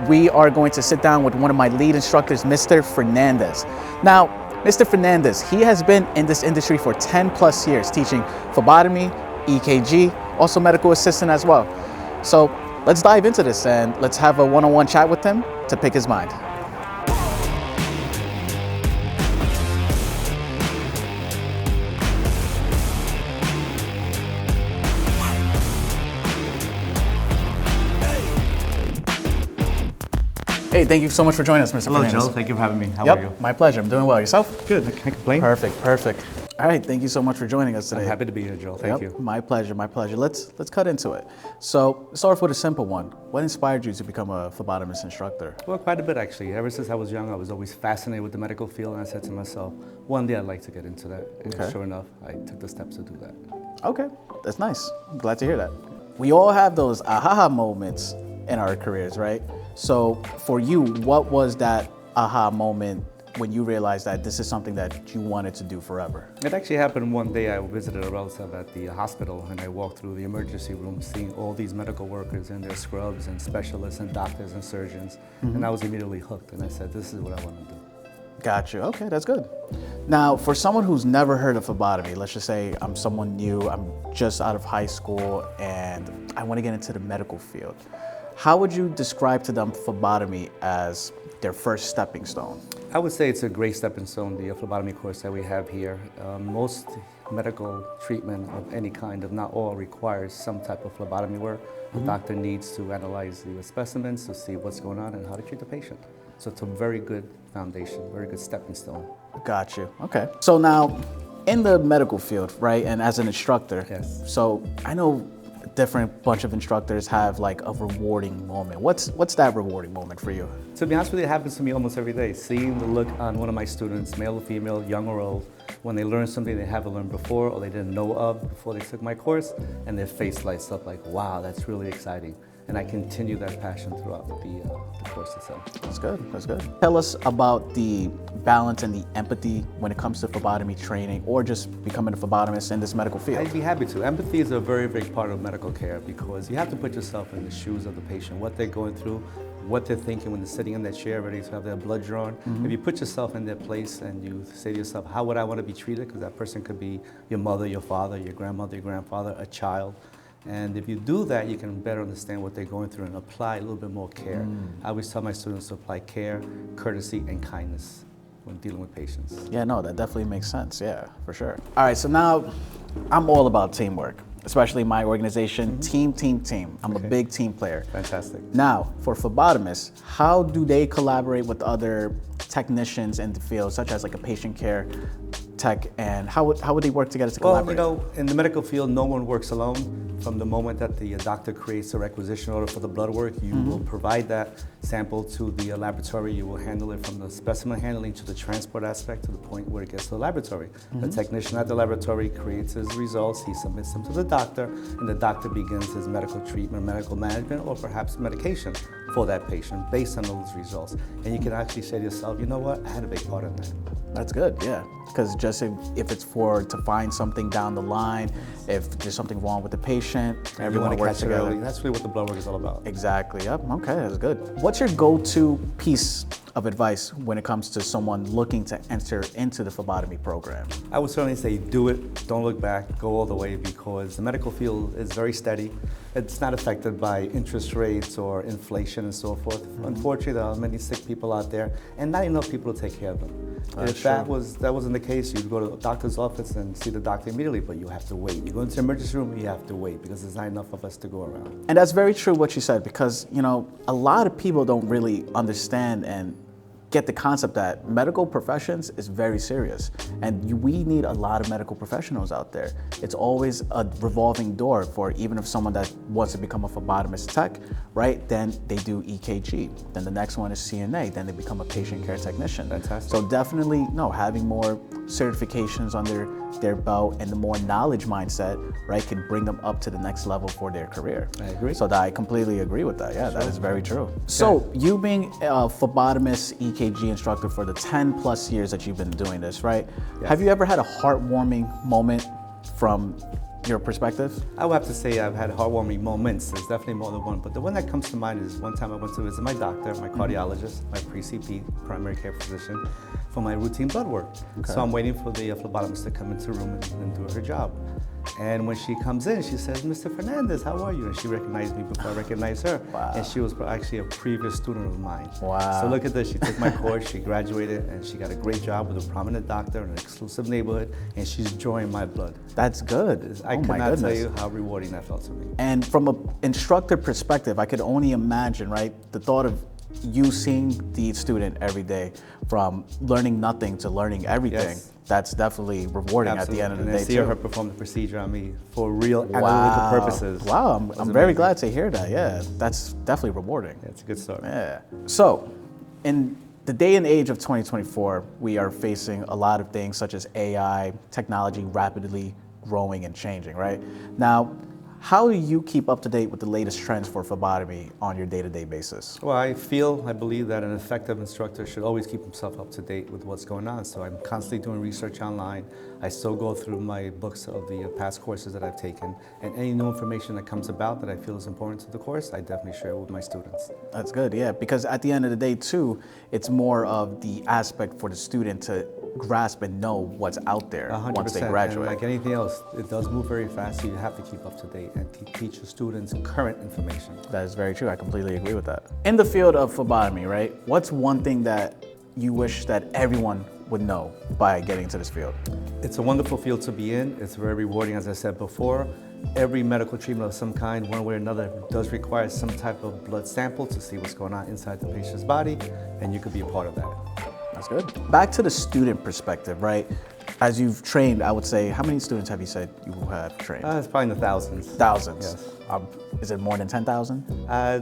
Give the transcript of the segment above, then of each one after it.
we are going to sit down with one of my lead instructors, Mr. Fernandez. Now, Mr. Fernandez, he has been in this industry for 10 plus years, teaching phlebotomy, EKG, also medical assistant as well. So let's dive into this and let's have a one-on-one chat with him to pick his mind. Hey, thank you so much for joining us, Mr. Hello, Fernandez. Joe. Thank you for having me. How are you? My pleasure. I'm doing well. Yourself? Good. I can't complain. Perfect. All right, thank you so much for joining us today. I'm happy to be here, Joe. Thank you. My pleasure. Let's cut into it. So, start off with a simple one. What inspired you to become a phlebotomist instructor? Well, quite a bit, actually. Ever since I was young, I was always fascinated with the medical field, and I said to myself, one day I'd like to get into that. And sure enough, I took the steps to do that. Okay, that's nice. I'm glad to hear that. We all have those aha moments in our careers, right? So for you, what was that aha moment when you realized that this is something that you wanted to do forever? It actually happened one day. I visited a relative at the hospital, and I walked through the emergency room seeing all these medical workers in their scrubs and specialists and doctors and surgeons. And I was immediately hooked, and I said, this is what I want to do. Got you. Okay, that's good. Now, for someone who's never heard of phlebotomy, let's just say I'm someone new, I'm just out of high school, and I want to get into the medical field. How would you describe to them phlebotomy as their first stepping stone? I would say it's a great stepping stone, the phlebotomy course that we have here. Most medical treatment of any kind, if not all, requires some type of phlebotomy work. The doctor needs to analyze the specimens to see what's going on and how to treat the patient. So it's a very good foundation, very good stepping stone. Got you. Okay. So now, in the medical field, right, and as an instructor, so I know different bunch of instructors have like a rewarding moment. What's that rewarding moment for you? To be honest with you, it happens to me almost every day. Seeing the look on one of my students, male or female, young or old, when they learn something they haven't learned before or they didn't know of before they took my course, and their face lights up like, wow, that's really exciting. And I continue that passion throughout the course itself. That's good. Tell us about the balance and the empathy when it comes to phlebotomy training or just becoming a phlebotomist in this medical field. I'd be happy to. Empathy is a very big part of medical care because you have to put yourself in the shoes of the patient, what they're going through, what they're thinking when they're sitting in their chair ready to have their blood drawn. If you put yourself in their place and you say to yourself, how would I want to be treated? Because that person could be your mother, your father, your grandmother, your grandfather, a child. And if you do that, you can better understand what they're going through and apply a little bit more care. I always tell my students to apply care, courtesy, and kindness when dealing with patients. Yeah, no, that definitely makes sense. Yeah, for sure. All right, so now I'm all about teamwork, especially my organization, team. I'm a big team player. Fantastic. Now, for phlebotomists, how do they collaborate with other technicians in the field, such as like a patient care tech, and how would they work together to collaborate? Well, you know, in the medical field, no one works alone. From the moment that the doctor creates a requisition order for the blood work, you will provide that sample to the laboratory. You will handle it from the specimen handling to the transport aspect to the point where it gets to the laboratory. The technician at the laboratory creates his results, he submits them to the doctor, and the doctor begins his medical treatment, medical management, or perhaps medication for that patient based on those results. And you can actually say to yourself, you know what, I had a big part in that. That's good, yeah. Because just if it's to find something down the line, if there's something wrong with the patient, everyone works together. Early. That's really what the blood work is all about. Exactly, yep, okay, that's good. What's your go-to piece of advice when it comes to someone looking to enter into the phlebotomy program? I would certainly say do it, don't look back, go all the way, because the medical field is very steady. It's not affected by interest rates or inflation and so forth. Unfortunately, there are many sick people out there and not enough people to take care of them. If that wasn't the case, you'd go to the doctor's office and see the doctor immediately, but you have to wait. You go into the emergency room, you have to wait because there's not enough of us to go around. And that's very true what you said, because you know, a lot of people don't really understand and get the concept that medical professions is very serious, and we need a lot of medical professionals out there. It's always a revolving door for even if someone that wants to become a phlebotomist tech, right? Then they do EKG. Then the next one is CNA. Then they become a patient care technician. Fantastic. So definitely, having more certifications under their belt and the more knowledge mindset, right, can bring them up to the next level for their career. I agree. So I completely agree with that. Yeah, that is very true. So you being a phlebotomist, EKG instructor for the 10 plus years that you've been doing this, right? Yes. Have you ever had a heartwarming moment from your perspective? I would have to say I've had heartwarming moments. There's definitely more than one, but the one that comes to mind is one time I went to visit my doctor, my cardiologist, my pre-CP, primary care physician, for my routine blood work. Okay. So I'm waiting for the phlebotomist to come into the room and do her job. And when she comes in, she says, "Mr. Fernandez, how are you?" And she recognized me before I recognized her. Wow. And she was actually a previous student of mine. Wow. So look at this. She took my course, she graduated, and she got a great job with a prominent doctor in an exclusive neighborhood, and she's drawing my blood. That's good. I Oh my cannot tell goodness. you how rewarding that felt to me. And from an instructor perspective, I could only imagine, right, the thought of you seeing the student every day from learning nothing to learning everything. Yes. That's definitely rewarding Absolutely. at the end of the and day, see too. her perform the procedure on me for real analytical purposes. Wow, I'm was very amazing. glad to hear that. Yeah, that's definitely rewarding. Yeah, it's a good story. Yeah. So, in the day and age of 2024, we are facing a lot of things such as AI, technology rapidly growing and changing, right? Now, how do you keep up to date with the latest trends for phlebotomy on your day-to-day basis? Well, I believe that an effective instructor should always keep himself up to date with what's going on. So I'm constantly doing research online. I still go through my books of the past courses that I've taken. And any new information that comes about that I feel is important to the course, I definitely share with my students. That's good, yeah, because at the end of the day, too, it's more of the aspect for the student to grasp and know what's out there 100%. once they graduate. And like anything else, it does move very fast, so you have to keep up to date and teach your students current information. That is very true. I completely agree with that. In the field of phlebotomy, right, what's one thing that you wish that everyone would know by getting into this field? It's a wonderful field to be in. It's very rewarding, as I said before. Every medical treatment of some kind, one way or another, does require some type of blood sample to see what's going on inside the patient's body, and you could be a part of that. That's good. Back to the student perspective, right? As you've trained, I would say, how many students have you said you have trained? It's probably in the thousands. Thousands. Yes. Is it more than 10,000? I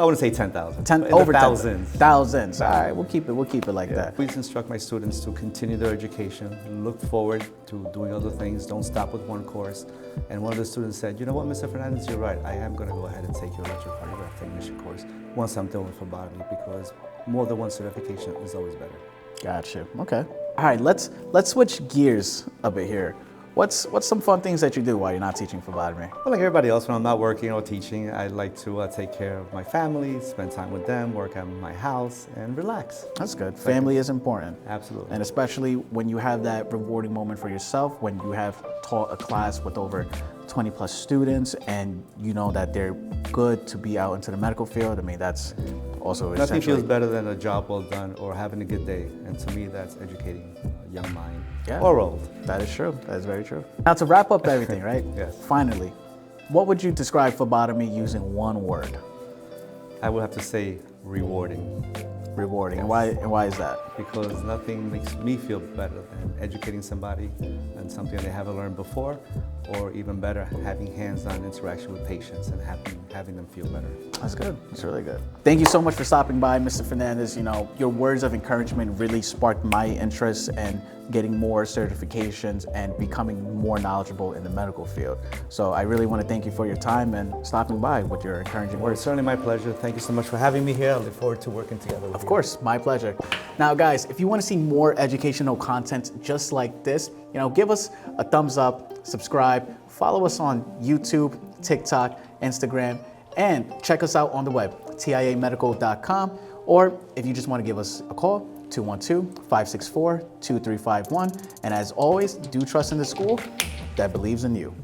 wouldn't say 10,000. Over thousands. Thousands. All right, we'll keep it like that. Please instruct my students to continue their education, look forward to doing other things, don't stop with one course. And one of the students said, "You know what, Mr. Fernandez, you're right. I am going to go ahead and take your electrocardiograph technician course once I'm done with phlebotomy, because more than one certification is always better." Gotcha. Okay. All right, let's switch gears a bit here. What's some fun things that you do while you're not teaching phlebotomy? Well, like everybody else, when I'm not working or teaching, I like to take care of my family, spend time with them, work at my house, and relax. That's good. Family is important. Absolutely. And especially when you have that rewarding moment for yourself, when you have taught a class with over 20 plus students and you know that they're good to be out into the medical field. I mean, that's also Nothing essentially. feels better than a job well done or having a good day. And to me, that's educating a young mind or old. That is true. That is very true. Now to wrap up everything, right? Yes. Finally, what would you describe phlebotomy using one word? I would have to say rewarding. Rewarding. Yes. And why is that? Because nothing makes me feel better than educating somebody on something they haven't learned before, or even better, having hands-on interaction with patients and having them feel better. That's good. That's really good. Thank you so much for stopping by, Mr. Fernandez. You know, your words of encouragement really sparked my interest in getting more certifications and becoming more knowledgeable in the medical field. So I really want to thank you for your time and stopping by with your encouraging Well, words. it's certainly my pleasure. Thank you so much for having me here. I look forward to working together with you. Of course, my pleasure. Now, guys, if you want to see more educational content just like this, you know, give us a thumbs up, subscribe, follow us on YouTube, TikTok, Instagram, and check us out on the web, tiamedical.com, or if you just want to give us a call, 212-564-2351. And as always, do trust in the school that believes in you.